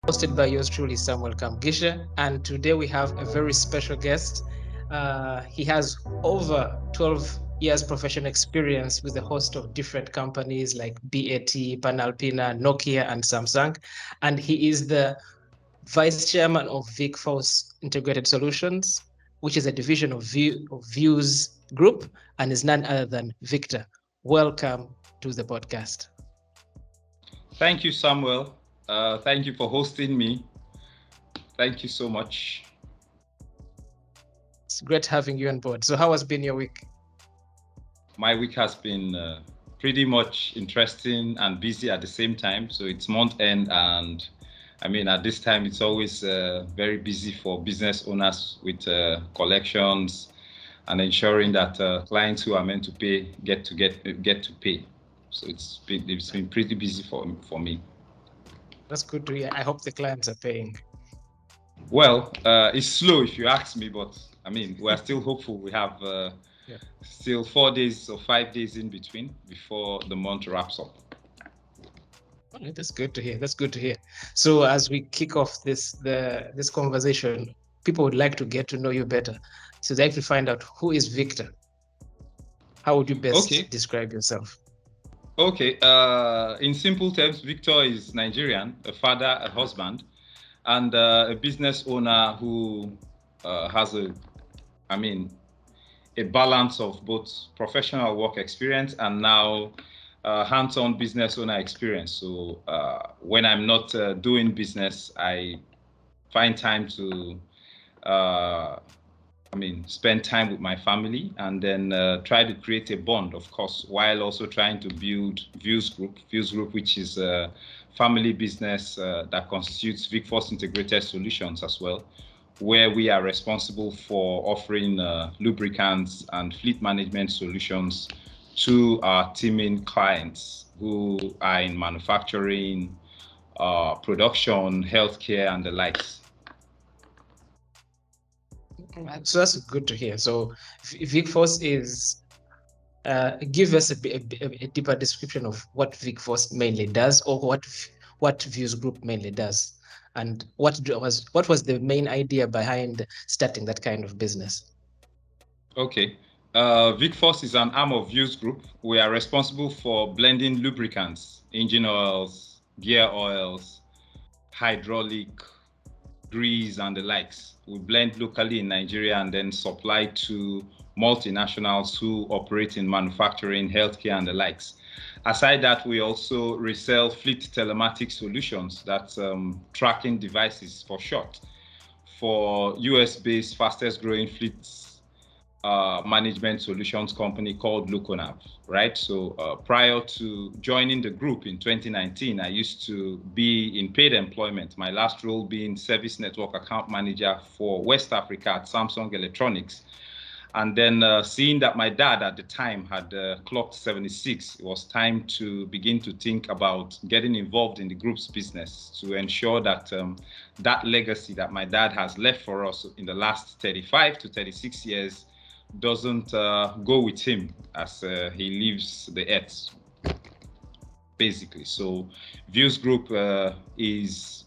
hosted by yours truly, Samuel Kamgisha. And today we have a very special guest. He has over 12 years professional experience with a host of different companies like BAT, Panalpina, Nokia, and Samsung. And he is the vice chairman of VicFaus Integrated Solutions, which is a division of Views Group, and is none other than Victor. Welcome to the podcast. Thank you, Samuel. Thank you for hosting me. Thank you so much. It's great having you on board. So how has been your week? My week has been pretty much interesting and busy at the same time. So it's month end, and at this time, it's always very busy for business owners with collections and ensuring that clients who are meant to pay get to pay. So it's been pretty busy for me. That's good to hear. I hope the clients are paying. Well, it's slow if you ask me, but we're still hopeful. We have still 4 days or 5 days in between before the month wraps up. Okay, that's good to hear. That's good to hear. So as we kick off this conversation, people would like to get to know you better. So they'd like to find out, who is Victor? How would you best describe yourself? Okay. In simple terms, Victor is Nigerian, a father, a husband, and a business owner who has a balance of both professional work experience and now hands-on business owner experience. So when I'm not doing business, I find time to spend time with my family, and then try to create a bond, of course, while also trying to build Views Group, which is a family business that constitutes VicFaus Integrated Solutions as well, where we are responsible for offering lubricants and fleet management solutions to our teaming clients who are in manufacturing, production, healthcare, and the likes. So that's good to hear. So VicFaus is, give us a deeper description of what VicFaus mainly does, or what Views Group mainly does, and what was the main idea behind starting that kind of business? Okay. VicFaus is an arm of Views Group. We are responsible for blending lubricants, engine oils, gear oils, hydraulic, grease, and the likes. We blend locally in Nigeria and then supply to multinationals who operate in manufacturing, healthcare, and the likes. Aside that, we also resell fleet telematics solutions, that's tracking devices for short, for US-based fastest growing fleets management solutions company called Luconav, right? So prior to joining the group in 2019, I used to be in paid employment, my last role being service network account manager for West Africa at Samsung Electronics. And then seeing that my dad at the time had clocked 76, it was time to begin to think about getting involved in the group's business to ensure that that legacy that my dad has left for us in the last 35 to 36 years doesn't go with him as he leaves the earth, basically. So Views Group is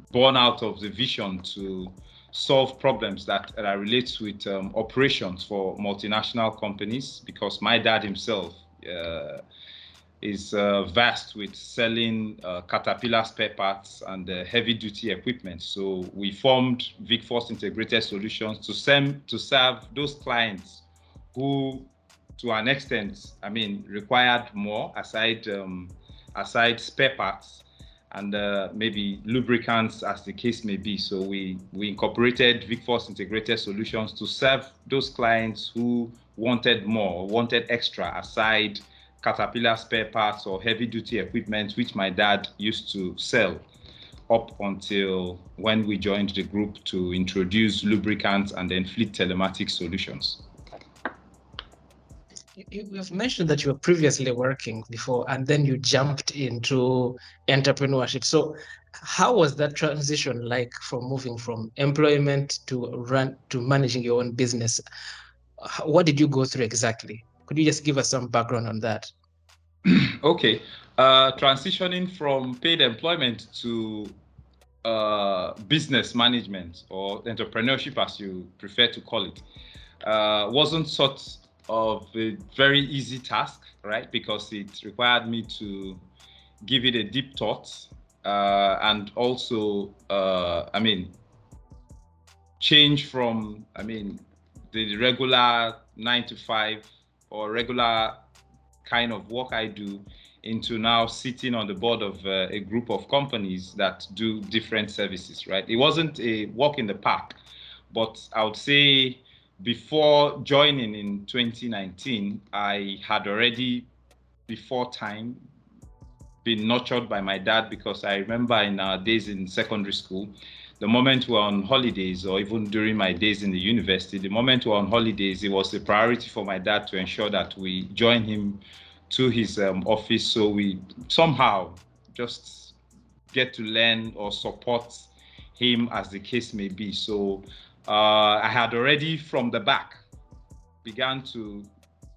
born out of the vision to solve problems that relate with operations for multinational companies, because my dad himself is vast with selling Caterpillar spare parts and heavy-duty equipment. So we formed VicFaus Integrated Solutions to serve those clients who, to an extent, required more aside spare parts and maybe lubricants, as the case may be. So we incorporated VicFaus Integrated Solutions to serve those clients who wanted more, wanted extra aside Caterpillar spare parts or heavy-duty equipment, which my dad used to sell up until when we joined the group to introduce lubricants and then fleet telematics solutions. You've mentioned that you were previously working before, and then you jumped into entrepreneurship. So how was that transition like, from moving from employment to managing your own business? What did you go through exactly? Could you just give us some background on that? Okay. Transitioning from paid employment to business management or entrepreneurship, as you prefer to call it, wasn't sort of a very easy task, right? Because it required me to give it a deep thought, and also, change from, the regular 9 to 5 or regular kind of work I do into now sitting on the board of a group of companies that do different services, right? It wasn't a walk in the park, but I would say before joining in 2019, I had already, before time, been nurtured by my dad, because I remember in our days in secondary school, the moment we're on holidays, or even during my days in the university, the moment we're on holidays, it was a priority for my dad to ensure that we join him to his office, so we somehow just get to learn or support him, as the case may be. So I had already from the back began to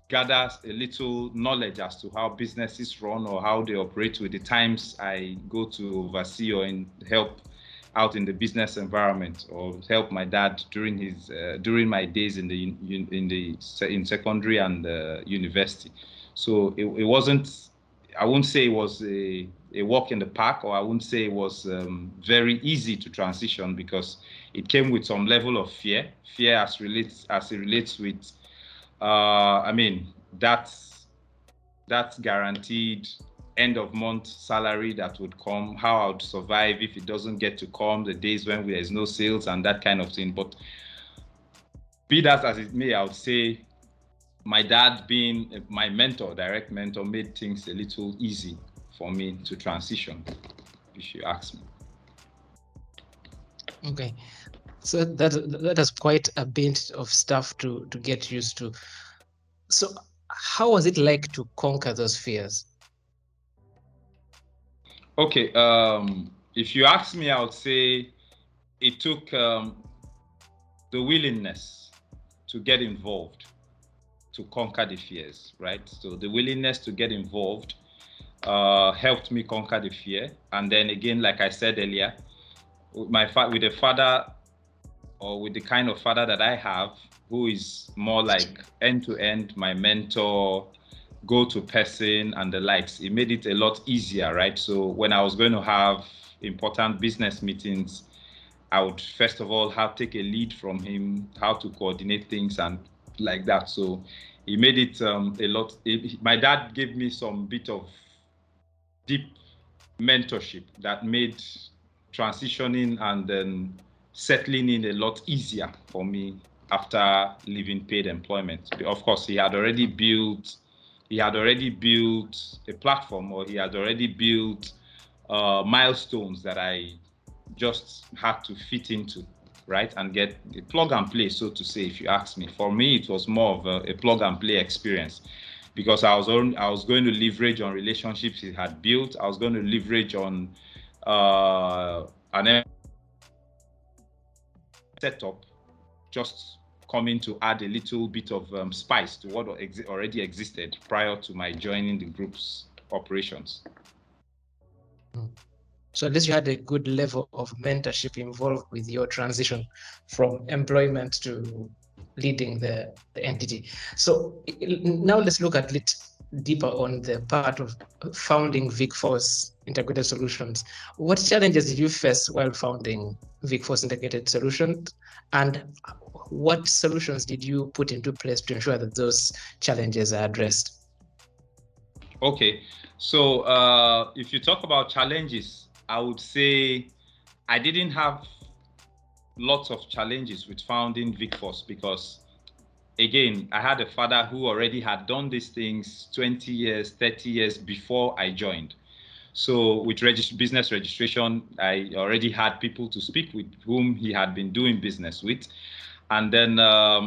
gather a little knowledge as to how businesses run or how they operate with the times I go to oversee or help out in the business environment, or help my dad during his during my days in secondary and university. So it wasn't, I wouldn't say it was a walk in the park, or I wouldn't say it was very easy to transition, because it came with some level of fear as it relates with that's guaranteed end of month salary that would come, how I would survive if it doesn't get to come, the days when there's no sales and that kind of thing. But be that as it may, I would say my dad being my mentor, direct mentor, made things a little easy for me to transition, if you ask me. Okay. So that is quite a bit of stuff to get used to. So how was it like to conquer those fears? Okay, if you ask me, I would say it took the willingness to get involved to conquer the fears, right? So the willingness to get involved helped me conquer the fear. And then again, like I said earlier, with the father, or with the kind of father that I have, who is more like end-to-end, my mentor, go-to person and the likes, it made it a lot easier, right? So when I was going to have important business meetings, I would first of all take a lead from him, how to coordinate things and like that. So it made it a lot. My dad gave me some bit of deep mentorship that made transitioning and then settling in a lot easier for me after leaving paid employment. Of course, he had already built a platform, or he had already built milestones that I just had to fit into, right, and get a plug and play, so to say. If you ask me, for me, it was more of a plug and play experience, because I was going to leverage on relationships he had built. I was going to leverage on an setup, just coming to add a little bit of spice to what already existed prior to my joining the group's operations. So at least you had a good level of mentorship involved with your transition from employment to leading the entity. So now let's look a little deeper on the part of founding VicFaus Integrated Solutions. What challenges did you face while founding VicFaus Integrated Solutions, and what solutions did you put into place to ensure that those challenges are addressed? Okay, so if you talk about challenges, I would say I didn't have lots of challenges with founding VicFaus, because again, I had a father who already had done these things 20 years, 30 years before I joined. So with business registration, I already had people to speak with whom he had been doing business with. And then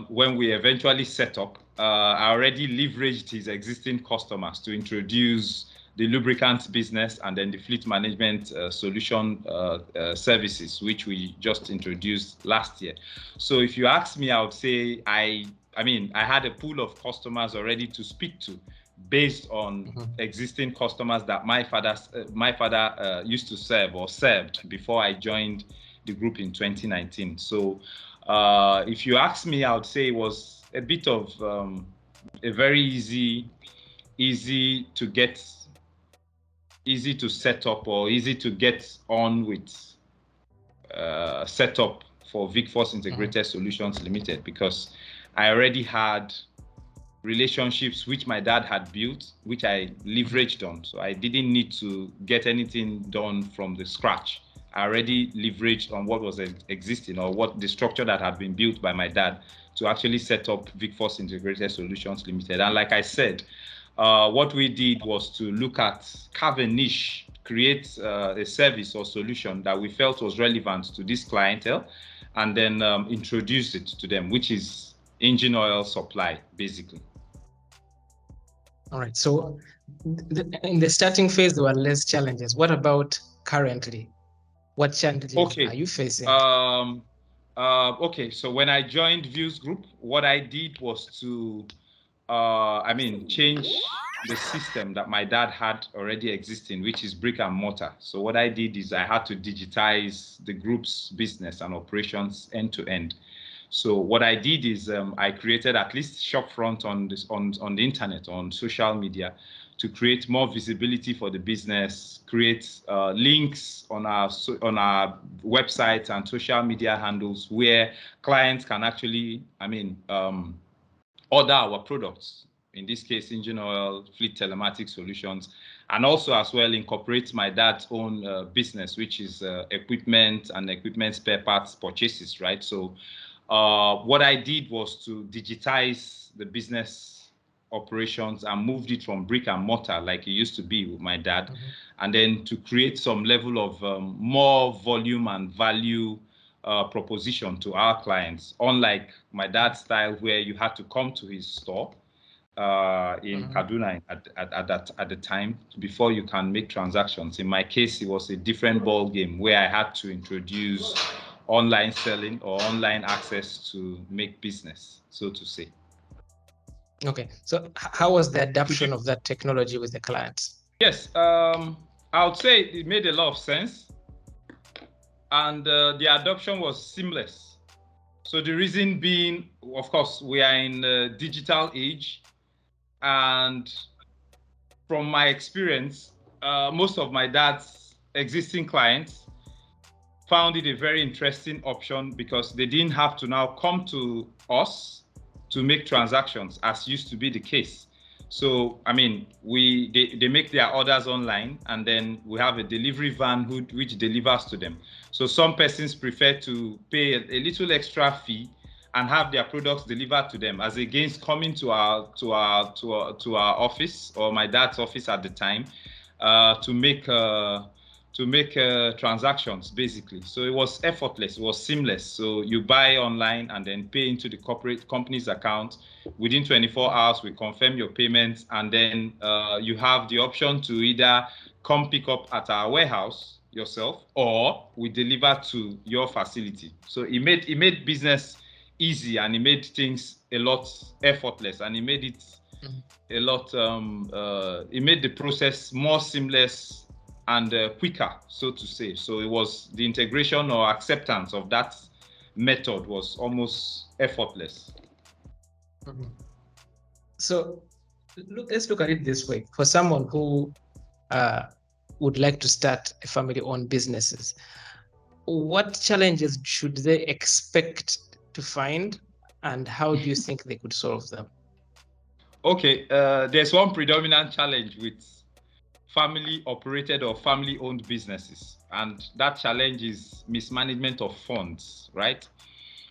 when we eventually set up, I already leveraged his existing customers to introduce the lubricants business and then the fleet management solution services, which we just introduced last year. So if you ask me, I would say I had a pool of customers already to speak to based on existing customers that my father used to serve or served before I joined the group in 2019. So if you ask me, I would say it was a bit of a very easy to set up or easy to get on with setup for VicFaus Integrated Solutions Limited, because I already had relationships which my dad had built, which I leveraged on. So I didn't need to get anything done from the scratch. I already leveraged on what was existing, or what the structure that had been built by my dad to actually set up VicFaus Integrated Solutions Limited. And like I said, what we did was to look at, carve a niche, create a service or solution that we felt was relevant to this clientele, and then introduce it to them, which is engine oil supply, basically. All right. So in the starting phase, there were less challenges. What about currently? What challenges are you facing? Okay. So when I joined Views Group, what I did was to, change the system that my dad had already existing, which is brick and mortar. So what I did is I had to digitize the group's business and operations end to end. So what I did is I created at least shopfront on the internet, on social media, to create more visibility for the business, create links on our website and social media handles where clients can actually, order our products. In this case, engine oil, fleet telematic solutions, and also as well incorporate my dad's own business, which is equipment and equipment spare parts purchases, right? So what I did was to digitize the business operations and moved it from brick and mortar like it used to be with my dad, and then to create some level of more volume and value proposition to our clients, unlike my dad's style where you had to come to his store in Kaduna at the time before you can make transactions. In my case, it was a different ball game where I had to introduce online selling or online access to make business, so to say. Okay, so how was the adoption of that technology with the clients? Yes, I would say it made a lot of sense, and the adoption was seamless. So the reason being, of course, we are in the digital age, and from my experience, most of my dad's existing clients found it a very interesting option because they didn't have to now come to us to make transactions as used to be the case. So, they make their orders online, and then we have a delivery van which delivers to them. So some persons prefer to pay a little extra fee and have their products delivered to them, as against coming to our office, or my dad's office at the time, to make transactions, basically. So it was effortless, it was seamless. So you buy online and then pay into the corporate company's account. Within 24 hours, we confirm your payments, and then you have the option to either come pick up at our warehouse yourself, or we deliver to your facility. So it made business easy, and it made things a lot effortless, and it made it a lot. It made the process more seamless and quicker, so to say. So it was the integration or acceptance of that method was almost effortless. So let's look at it this way. For someone who would like to start a family-owned businesses, what challenges should they expect to find, and how do you think they could solve them? Okay, there's one predominant challenge with family operated or family owned businesses, and that challenge is mismanagement of funds, right?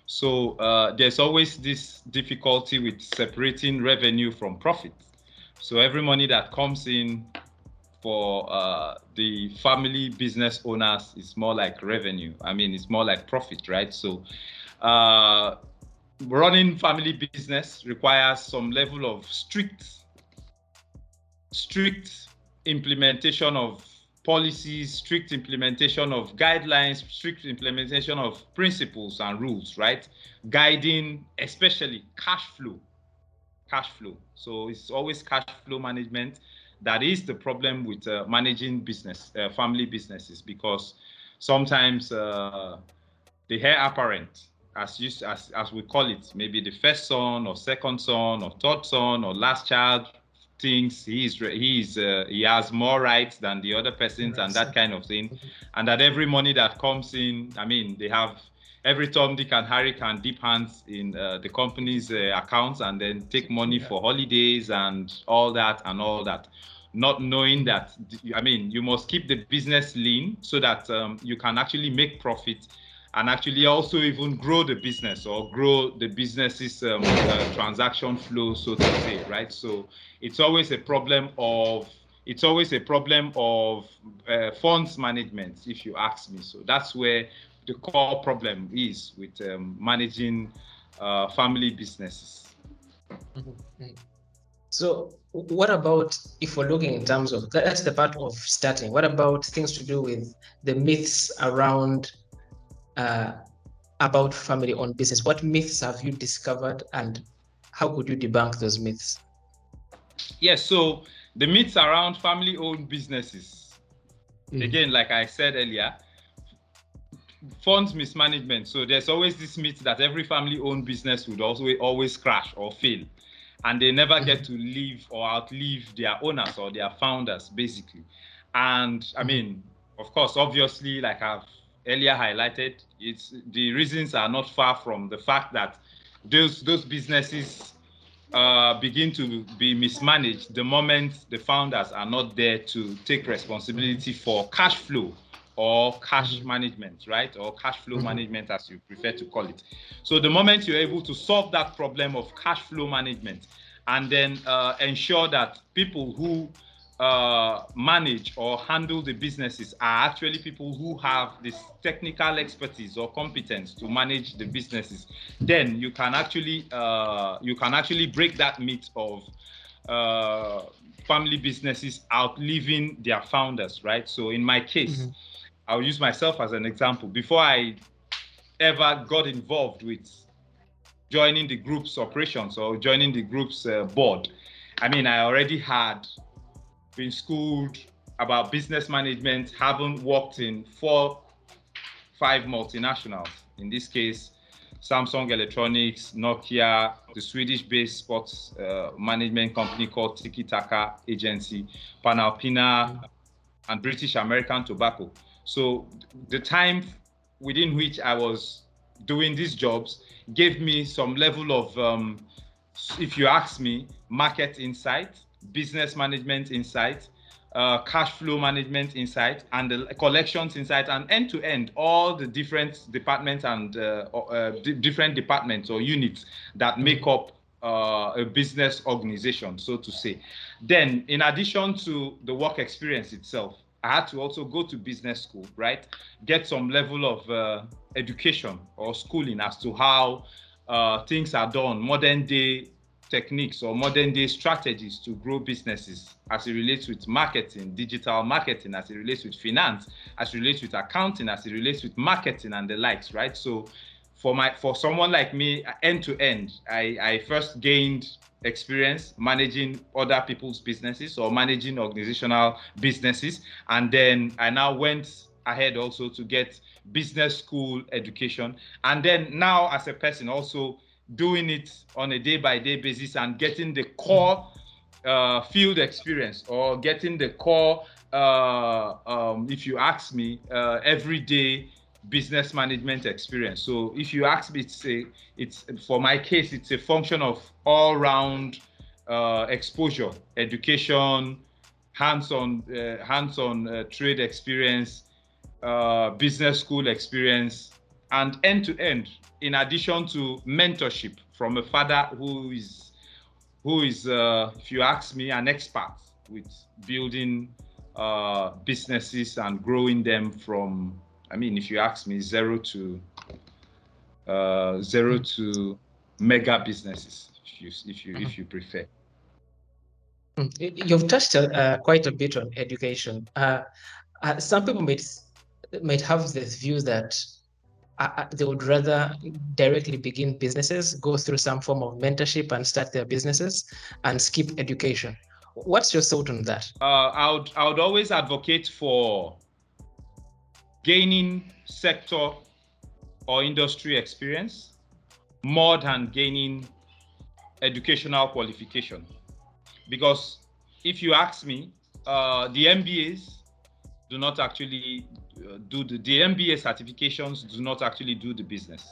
So there's always this difficulty with separating revenue from profit. So every money that comes in for the family business owners is more like revenue. It's more like profit, right? So running family business requires some level of strict implementation of policies, strict implementation of guidelines, strict implementation of principles and rules, right? Guiding especially cash flow cash flow. So it's always cash flow management that is the problem with managing business, family businesses, because sometimes the heir apparent, as we call it, maybe the first son or second son or third son or last child, thinks he has more rights than the other persons and that kind of thing, and that every money that comes in, I mean, they have every Tom, Dick, and Harry can dip hands in the company's accounts and then take money for holidays and all that, not knowing that, I mean, you must keep the business lean so that you can actually make profit and actually also even grow the business or grow the business's transaction flow, so to say, right? So it's always a problem of funds management, if you ask me. So that's where the core problem is with managing family businesses. So what about if we're looking in terms of, that's the part of starting, what about things to do with the myths around about family-owned business? What myths have you discovered and how could you debunk those myths? Yes, so the myths around family-owned businesses, again, like I said earlier, funds mismanagement. So there's always this myth that every family-owned business would also always crash or fail, and they never get to live or outlive their owners or their founders, basically. And I mean, of course, obviously, like I've earlier highlighted, it's the reasons are not far from the fact that those businesses begin to be mismanaged the moment the founders are not there to take responsibility for cash flow or cash management, right? Or cash flow management, as you prefer to call it. So the moment you're able to solve that problem of cash flow management and then ensure that people who manage or handle the businesses are actually people who have this technical expertise or competence to manage the businesses, then you can actually break that myth of family businesses outliving their founders, right? So in my case, I'll use myself as an example. Before I ever got involved with joining the group's operations or joining the group's board, I mean, I already had been schooled about business management, having worked in 4-5 multinationals. In this case, Samsung Electronics, Nokia, the Swedish-based sports management company called Tiki Taka Agency, Panalpina, and British American Tobacco. So the time within which I was doing these jobs gave me some level of, if you ask me, market insight, business management insight, cash flow management insight, and the collections insight, and end-to-end, all the different departments and different departments or units that make up a business organization, so to say. Then, in addition to the work experience itself, I had to also go to business school, right? Get some level of education or schooling as to how things are done, modern day techniques or modern day strategies to grow businesses as it relates with marketing, digital marketing, as it relates with finance, as it relates with accounting, as it relates with marketing and the likes, right? So for someone like me, end to end, I first gained experience managing other people's businesses or managing organizational businesses. And then I now went ahead also to get business school education. And then now as a person also doing it on a day-by-day basis and getting the core field experience or getting the core, if you ask me, everyday business management experience. So if you ask me, it's for my case, it's a function of all-round exposure, education, hands-on trade experience, business school experience, and end-to-end, in addition to mentorship from a father who is, if you ask me, an expert with building businesses and growing them from, I mean, if you ask me, zero to mega businesses, if you prefer. You've touched quite a bit on education. Some people might have this view that they would rather directly begin businesses, go through some form of mentorship and start their businesses, and skip education. What's your thought on that? I would always advocate for gaining sector or industry experience more than gaining educational qualification. Because if you ask me, the MBAs do not actually the MBA certifications do not actually do the business.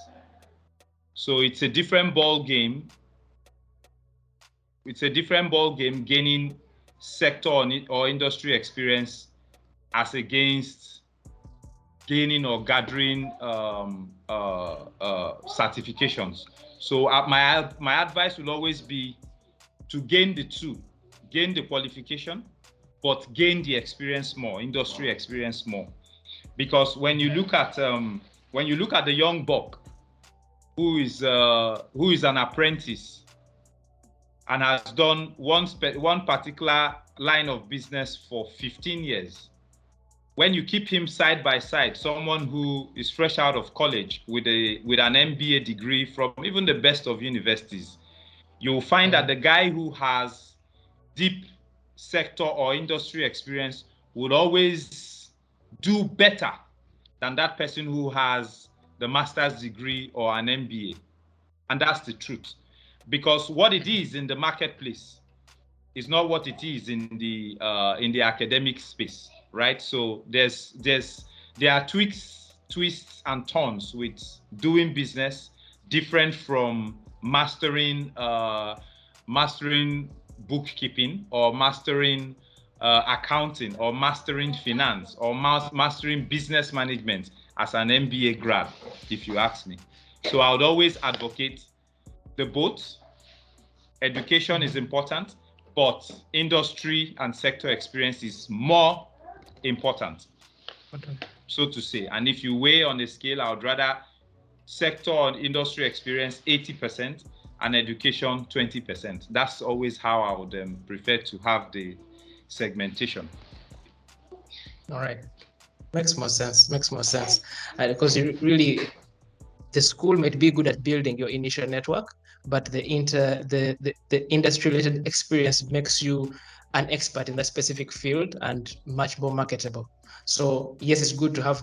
So it's a different ball game. It's a different ball game gaining sector or industry experience as against gaining or gathering certifications. So my advice will always be to gain the two, gain the qualification, but gain the experience more, industry experience more. Because when you look at the young buck who is an apprentice and has done one particular line of business for 15 years, when you keep him side by side, someone who is fresh out of college with an MBA degree from even the best of universities, you'll find that the guy who has deep sector or industry experience would always do better than that person who has the master's degree or an MBA. And that's the truth. Because what it is in the marketplace is not what it is in the academic space, right? So there are twists and turns with doing business different from mastering bookkeeping or mastering accounting or mastering finance or mastering business management as an MBA grad, if you ask me. So I would always advocate the both. Education is important, but industry and sector experience is more important, so to say. And if you weigh on a scale, I would rather sector and industry experience 80% and education 20%. That's always how I would prefer to have the segmentation. All right, makes more sense. Because you really, the school might be good at building your initial network, but the industry-related experience makes you an expert in that specific field and much more marketable. So yes, it's good to have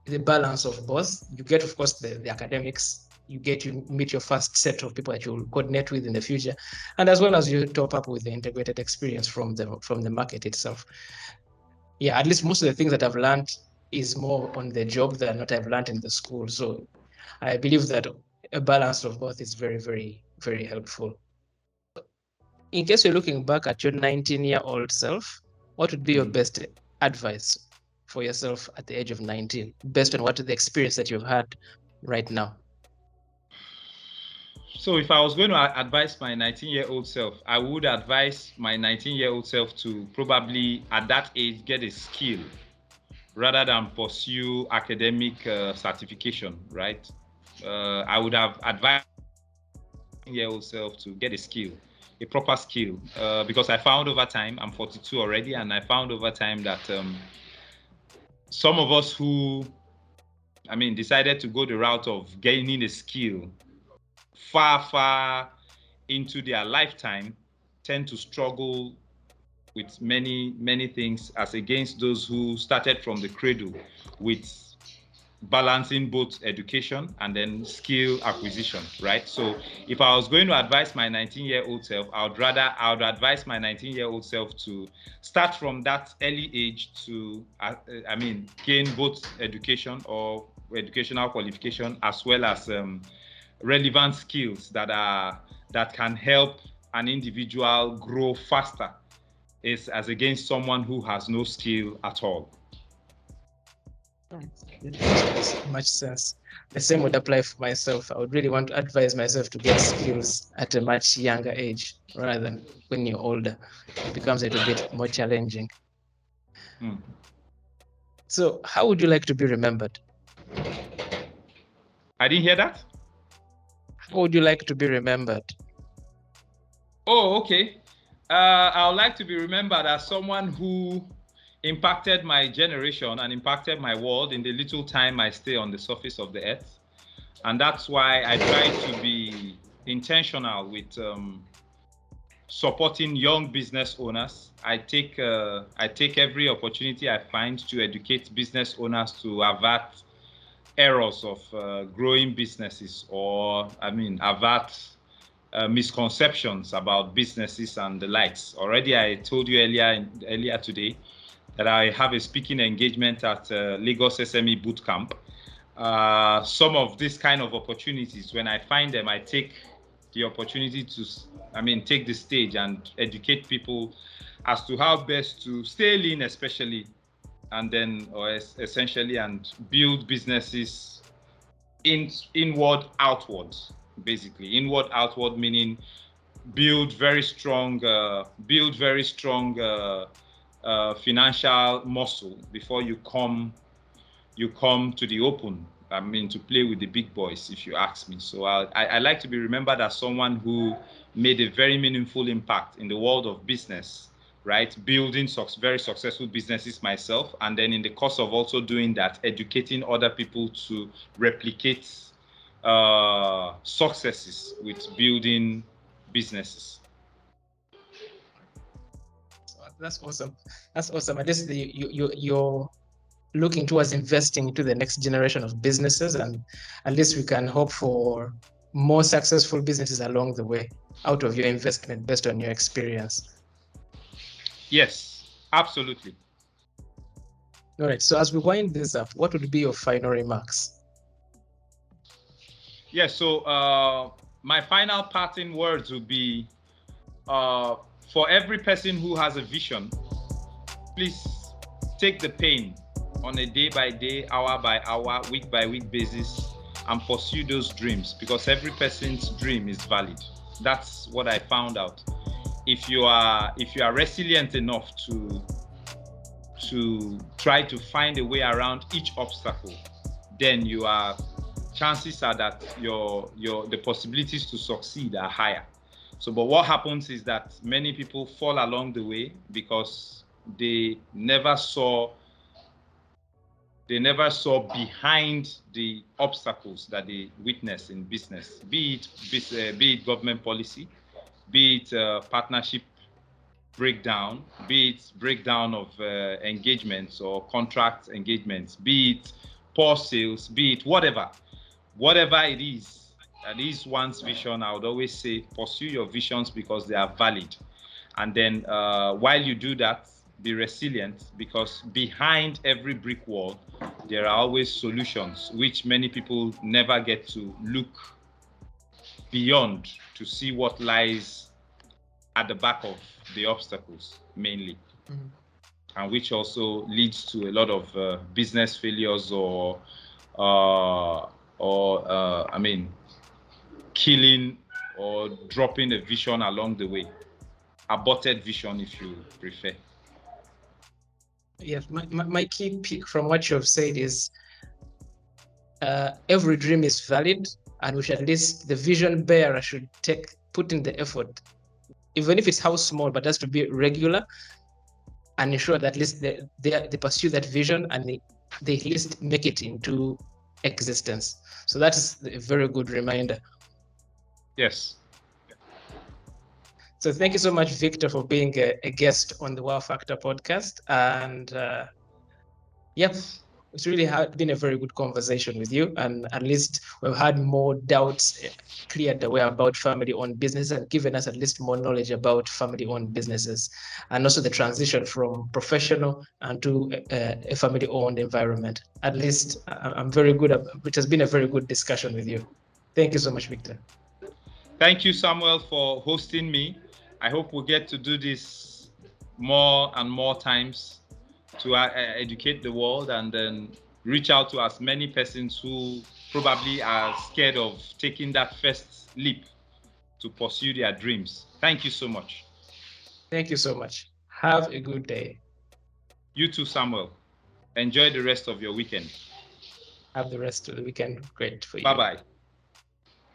the balance of both. You get, of course, the academics. You meet your first set of people that you'll coordinate with in the future, and as well as you top up with the integrated experience from the market itself. Yeah, at least most of the things that I've learned is more on the job than what I've learned in the school. So I believe that a balance of both is very, very, very helpful. In case you're looking back at your 19-year-old self, what would be your best advice for yourself at the age of 19, based on what the experience that you've had right now? So if I was going to advise my 19-year-old self, I would advise my 19-year-old self to probably at that age get a skill rather than pursue academic certification, right? I would have advised my 19-year-old self to get a proper skill, because I found over time, I'm 42 already, and I found over time that some of us who, decided to go the route of gaining a skill far into their lifetime tend to struggle with many things as against those who started from the cradle with balancing both education and then skill acquisition, right? So if I was going to advise my 19-year-old self, I would advise my 19-year-old self to start from that early age to gain both education or educational qualification as well as relevant skills that can help an individual grow faster as against someone who has no skill at all. It makes much sense. The same would apply for myself. I would really want to advise myself to get skills at a much younger age rather than when you're older. It becomes a little bit more challenging. So how would you like to be remembered? I didn't hear that. How would you like to be remembered? Oh, okay. I would like to be remembered as someone who impacted my generation and impacted my world in the little time I stay on the surface of the earth. And that's why I try to be intentional with supporting young business owners. I take every opportunity I find to educate business owners to avert errors of growing businesses, or avert misconceptions about businesses and the likes. Already, I told you earlier today that I have a speaking engagement at Lagos SME Bootcamp. Some of these kind of opportunities, when I find them, I take the opportunity to, take the stage and educate people as to how best to stay lean, especially, and then, or essentially, and build businesses inward, outward, basically. Inward, outward, meaning build very strong financial muscle before you come to the open. To play with the big boys, if you ask me. So I like to be remembered as someone who made a very meaningful impact in the world of business, right? Building very successful businesses myself, and then in the course of also doing that, educating other people to replicate successes with building businesses. That's awesome. That's awesome. At least you're looking towards investing into the next generation of businesses, and at least we can hope for more successful businesses along the way out of your investment based on your experience. Yes, absolutely. All right. So as we wind this up, what would be your final remarks? Yeah. So my final parting words would be, for every person who has a vision, please take the pain on a day-by-day, hour-by-hour, week-by-week basis and pursue those dreams, because every person's dream is valid. That's what I found out. If you are resilient enough to try to find a way around each obstacle, then chances are that the possibilities to succeed are higher. So, but what happens is that many people fall along the way because they never saw behind the obstacles that they witness in business, be it government policy, be it partnership breakdown, be it breakdown of engagements or contract engagements, be it poor sales, be it whatever it is. That is one's vision. I would always say pursue your visions because they are valid. And then while you do that, be resilient, because behind every brick wall, there are always solutions, which many people never get to look beyond to see what lies at the back of the obstacles, mainly. Mm-hmm. And which also leads to a lot of business failures or killing or dropping a vision along the way. Aborted vision, if you prefer. Yes, my key pick from what you have said is every dream is valid, and we should, at least the vision bearer should put in the effort, even if it's how small, but has to be regular, and ensure that at least they pursue that vision and they at least make it into existence. So that is a very good reminder. Yes. So thank you so much, Victor, for being a guest on the WowFactor podcast. And it's really been a very good conversation with you. And at least we've had more doubts cleared away about family-owned business and given us at least more knowledge about family-owned businesses, and also the transition from professional and to a family-owned environment. At least I'm very good. It has been a very good discussion with you. Thank you so much, Victor. Thank you, Samuel, for hosting me. I hope we get to do this more and more times to educate the world and then reach out to as many persons who probably are scared of taking that first leap to pursue their dreams. Thank you so much. Thank you so much. Have a good day. You too, Samuel. Enjoy the rest of your weekend. Have the rest of the weekend great for you. Bye-bye.